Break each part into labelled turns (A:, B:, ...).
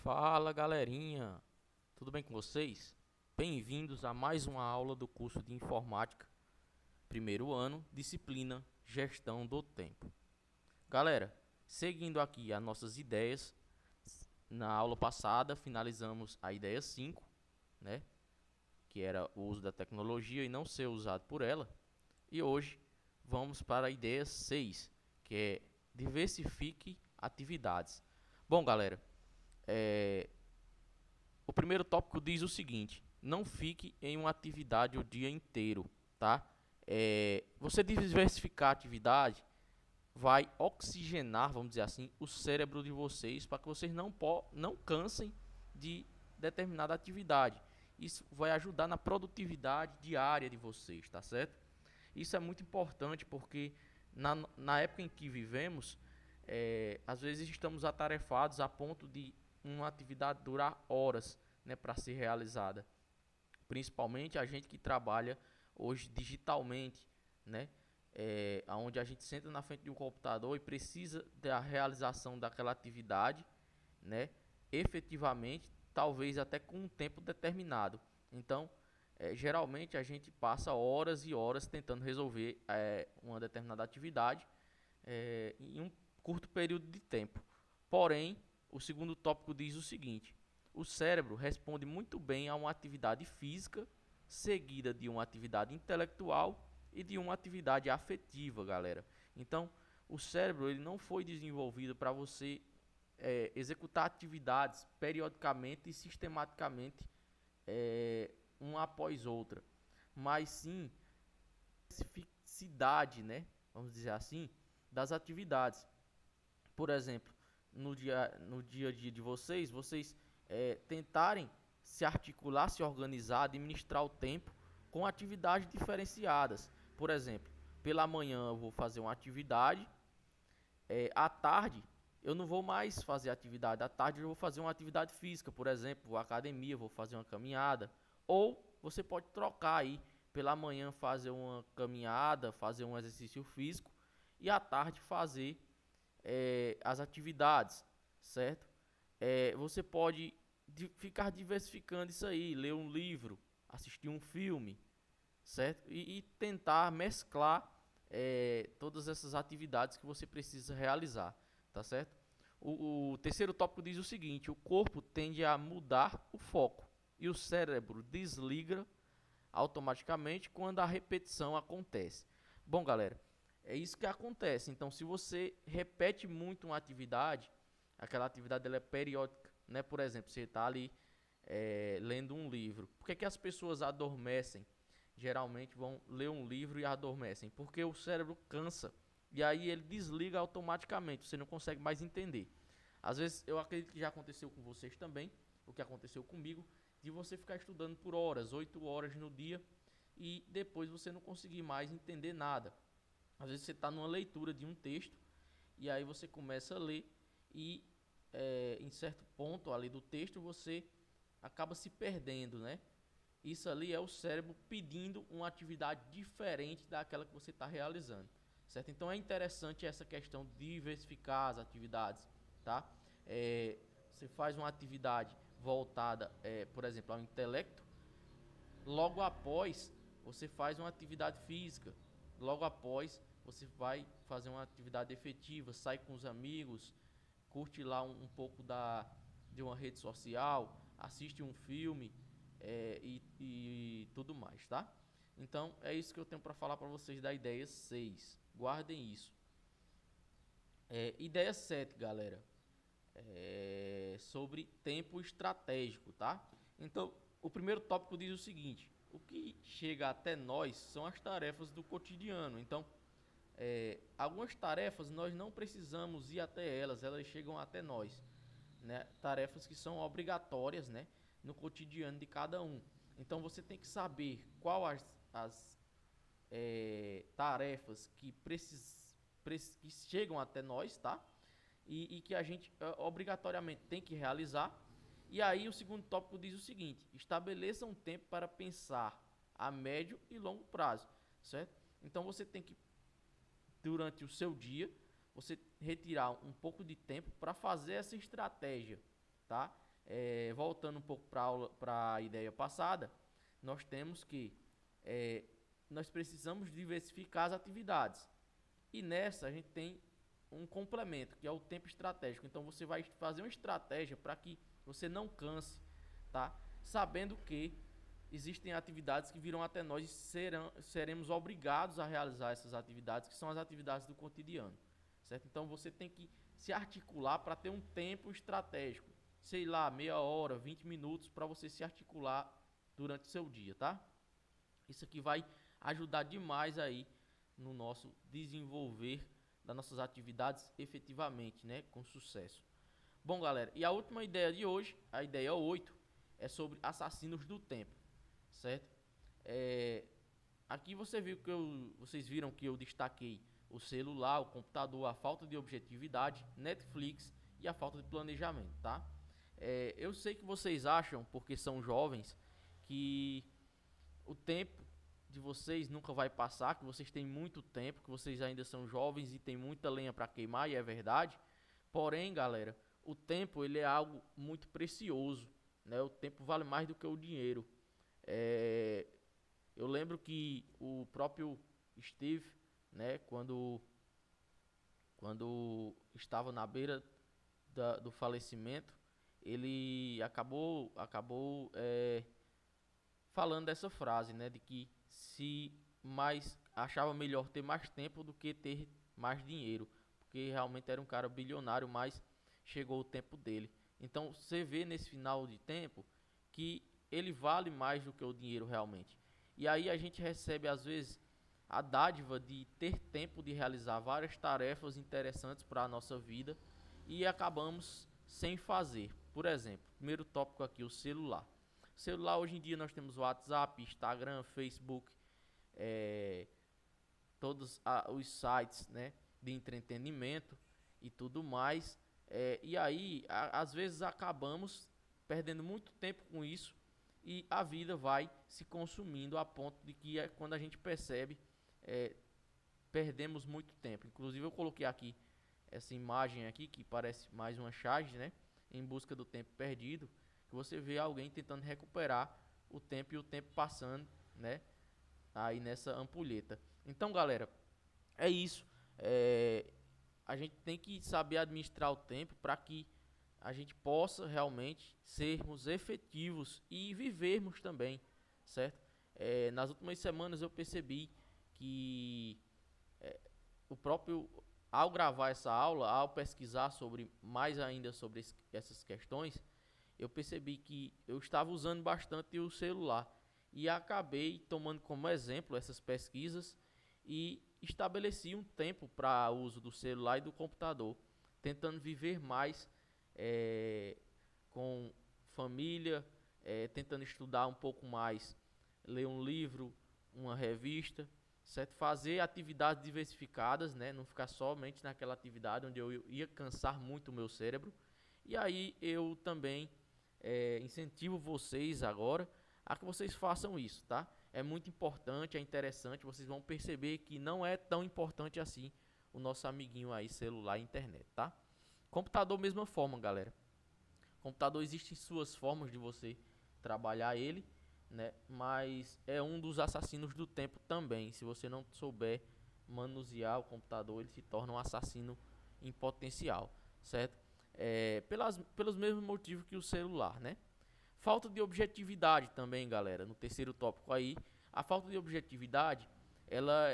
A: Fala galerinha, tudo bem com vocês? Bem-vindos a mais uma aula do curso de Informática, primeiro ano, disciplina Gestão do Tempo. Galera, seguindo aqui as nossas ideias, na aula passada finalizamos a ideia 5, né? Que era o uso da tecnologia e não ser usado por ela. E hoje vamos para a ideia 6, que é diversifique atividades. Bom, galera, o primeiro tópico diz o seguinte: não fique em uma atividade o dia inteiro, tá? Você diversificar a atividade vai oxigenar, vamos dizer assim, o cérebro de vocês para que vocês não cansem de determinada atividade. Isso vai ajudar na produtividade diária de vocês, tá certo? Isso é muito importante porque na época em que vivemos, às vezes estamos atarefados a ponto de uma atividade durar horas, né, para ser realizada. Principalmente a gente que trabalha hoje digitalmente, né? Onde a gente senta na frente de um computador e precisa da realização daquela atividade, né? Efetivamente, talvez até com um tempo determinado. Então, geralmente a gente passa horas e horas tentando resolver uma determinada atividade em um curto período de tempo. Porém, o segundo tópico diz o seguinte: o cérebro responde muito bem a uma atividade física, seguida de uma atividade intelectual e de uma atividade afetiva, galera. Então, o cérebro ele não foi desenvolvido para você executar atividades periodicamente e sistematicamente, uma após outra, mas sim especificidade, né? Vamos dizer assim, das atividades. Por exemplo, no dia a dia de vocês tentarem se articular, se organizar, administrar o tempo com atividades diferenciadas. Por exemplo, pela manhã eu vou fazer uma atividade, à tarde eu não vou mais fazer atividade, à tarde eu vou fazer uma atividade física, por exemplo, vou à academia, vou fazer uma caminhada. Ou você pode trocar aí, pela manhã fazer uma caminhada, fazer um exercício físico e à tarde fazer as atividades, certo? Você pode ficar diversificando isso aí, ler um livro, assistir um filme, certo? E tentar mesclar todas essas atividades que você precisa realizar, tá certo? O terceiro tópico diz o seguinte: o corpo tende a mudar o foco e o cérebro desliga automaticamente quando a repetição acontece. Bom, galera, é isso que acontece. Então, se você repete muito uma atividade, aquela atividade ela é periódica, né? Por exemplo, você está ali lendo um livro. Por que as pessoas adormecem? Geralmente vão ler um livro e adormecem, porque o cérebro cansa e aí ele desliga automaticamente, você não consegue mais entender. Às vezes, eu acredito que já aconteceu com vocês também, o que aconteceu comigo, de você ficar estudando por horas, 8 horas no dia, e depois você não conseguir mais entender nada. Às vezes você está numa leitura de um texto, e aí você começa a ler, e em certo ponto ali do texto você acaba se perdendo, né? Isso ali é o cérebro pedindo uma atividade diferente daquela que você está realizando, certo? Então é interessante essa questão de diversificar as atividades, tá? Você faz uma atividade voltada, por exemplo, ao intelecto, logo após você faz uma atividade física, logo após você vai fazer uma atividade efetiva, sai com os amigos, curte lá um pouco de uma rede social, assiste um filme, e tudo mais, tá? Então é isso que eu tenho para falar para vocês da ideia 6. Guardem isso. Ideia 7, galera, sobre tempo estratégico, tá? Então, o primeiro tópico diz o seguinte: o que chega até nós são as tarefas do cotidiano. Então, algumas tarefas nós não precisamos ir até elas, elas chegam até nós, né? Tarefas que são obrigatórias, né, no cotidiano de cada um. Então, você tem que saber qual as tarefas que chegam até nós, tá? E que a gente obrigatoriamente tem que realizar. E aí o segundo tópico diz o seguinte: estabeleça um tempo para pensar a médio e longo prazo, certo? Então você tem que, durante o seu dia, você retirar um pouco de tempo para fazer essa estratégia, tá? voltando um pouco para a ideia passada, nós temos que nós precisamos diversificar as atividades. E nessa a gente tem um complemento, que é o tempo estratégico. Então você vai fazer uma estratégia para que você não canse, tá? Sabendo que existem atividades que virão até nós e seremos obrigados a realizar essas atividades, que são as atividades do cotidiano, certo? Então você tem que se articular para ter um tempo estratégico, sei lá, meia hora, 20 minutos para você se articular durante o seu dia, tá? Isso aqui vai ajudar demais aí no nosso desenvolver das nossas atividades efetivamente, né, com sucesso. Bom, galera, e a última ideia de hoje, a ideia 8, é sobre assassinos do tempo, certo? Aqui vocês viram que eu destaquei o celular, o computador, a falta de objetividade, Netflix e a falta de planejamento, tá? Eu sei que vocês acham, porque são jovens, que o tempo de vocês nunca vai passar, que vocês têm muito tempo, que vocês ainda são jovens e tem muita lenha para queimar, e é verdade. Porém, galera, o tempo ele é algo muito precioso, né? O tempo vale mais do que o dinheiro. Eu lembro que o próprio Steve, né, quando estava na beira do falecimento, ele acabou falando dessa frase, né, de que se mais achava melhor ter mais tempo do que ter mais dinheiro, porque realmente era um cara bilionário, mas chegou o tempo dele. Então você vê nesse final de tempo que ele vale mais do que o dinheiro realmente. E aí a gente recebe às vezes a dádiva de ter tempo de realizar várias tarefas interessantes para a nossa vida e acabamos sem fazer. Por exemplo, primeiro tópico aqui, o celular. Celular, hoje em dia nós temos WhatsApp, Instagram, Facebook, todos os sites, né, de entretenimento e tudo mais. E aí, às vezes acabamos perdendo muito tempo com isso e a vida vai se consumindo a ponto de que quando a gente percebe, perdemos muito tempo. Inclusive eu coloquei aqui essa imagem aqui que parece mais uma charge, né, em busca do tempo perdido, que você vê alguém tentando recuperar o tempo e o tempo passando, né, aí nessa ampulheta. Então, galera, é isso. A gente tem que saber administrar o tempo para que a gente possa realmente sermos efetivos e vivermos também, certo? Nas últimas semanas eu percebi que o próprio, ao gravar essa aula, ao pesquisar sobre mais ainda sobre essas questões, eu percebi que eu estava usando bastante o celular e acabei tomando como exemplo essas pesquisas e estabeleci um tempo para uso do celular e do computador, tentando viver mais com família, tentando estudar um pouco mais, ler um livro, uma revista, certo? Fazer atividades diversificadas, né? Não ficar somente naquela atividade onde eu ia cansar muito o meu cérebro. E aí eu também incentivo vocês agora a que vocês façam isso, tá? É muito importante, é interessante, vocês vão perceber que não é tão importante assim o nosso amiguinho aí, celular e internet, tá? Computador, mesma forma, galera. Computador, existem suas formas de você trabalhar ele, né? Mas é um dos assassinos do tempo também. Se você não souber manusear o computador, ele se torna um assassino em potencial, certo? Pelos mesmos motivos que o celular, né? Falta de objetividade também, galera. No terceiro tópico aí, a falta de objetividade, ela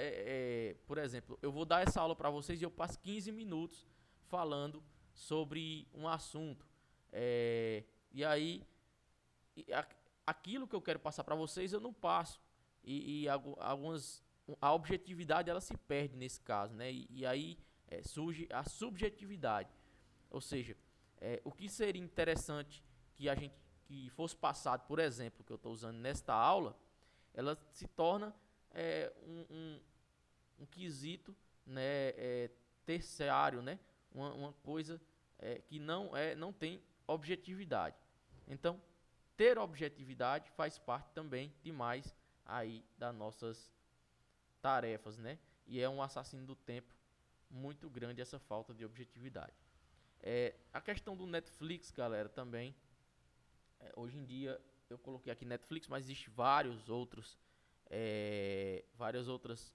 A: por exemplo, eu vou dar essa aula para vocês e eu passo 15 minutos falando sobre um assunto. E aí, aquilo que eu quero passar para vocês eu não passo. E a objetividade ela se perde nesse caso, né? E aí surge a subjetividade. Ou seja, o que seria interessante que fosse passado, por exemplo, que eu estou usando nesta aula, ela se torna um quesito, né, terciário, né, uma coisa que não tem objetividade. Então, ter objetividade faz parte também demais aí das nossas tarefas, né? E é um assassino do tempo muito grande essa falta de objetividade. A questão do Netflix, galera, também Hoje em dia eu coloquei aqui Netflix, mas existe vários outros, várias outros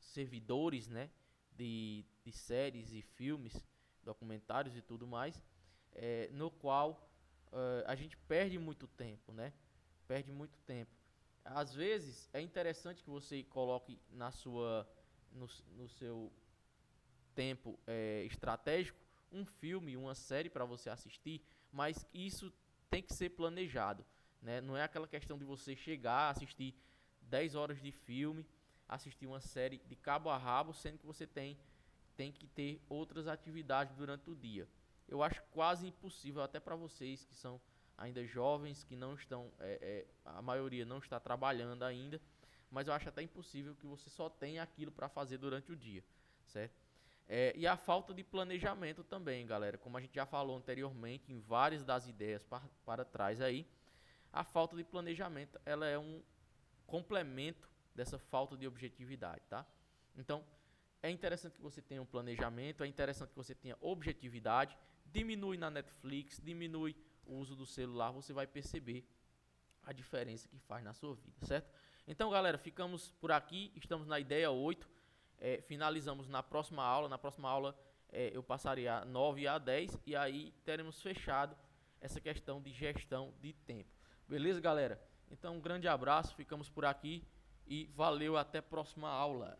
A: servidores, né, de séries e filmes, documentários e tudo mais, no qual a gente perde muito tempo, né? Perde muito tempo. Às vezes é interessante que você coloque no seu tempo estratégico um filme, uma série para você assistir, mas isso tem que ser planejado, né? Não é aquela questão de você chegar, assistir 10 horas de filme, assistir uma série de cabo a rabo, sendo que você tem que ter outras atividades durante o dia. Eu acho quase impossível, até para vocês que são ainda jovens, que não estão, a maioria não está trabalhando ainda, mas eu acho até impossível que você só tenha aquilo para fazer durante o dia, certo? E a falta de planejamento também, galera, como a gente já falou anteriormente em várias das ideias para trás aí, a falta de planejamento ela é um complemento dessa falta de objetividade, tá? Então, é interessante que você tenha um planejamento, é interessante que você tenha objetividade, diminui na Netflix, diminui o uso do celular, você vai perceber a diferença que faz na sua vida, certo? Então, galera, ficamos por aqui, estamos na ideia 8, finalizamos na próxima aula. Na próxima aula eu passarei a 9 e a 10 e aí teremos fechado essa questão de gestão de tempo. Beleza, galera? Então, um grande abraço, ficamos por aqui e valeu, até a próxima aula.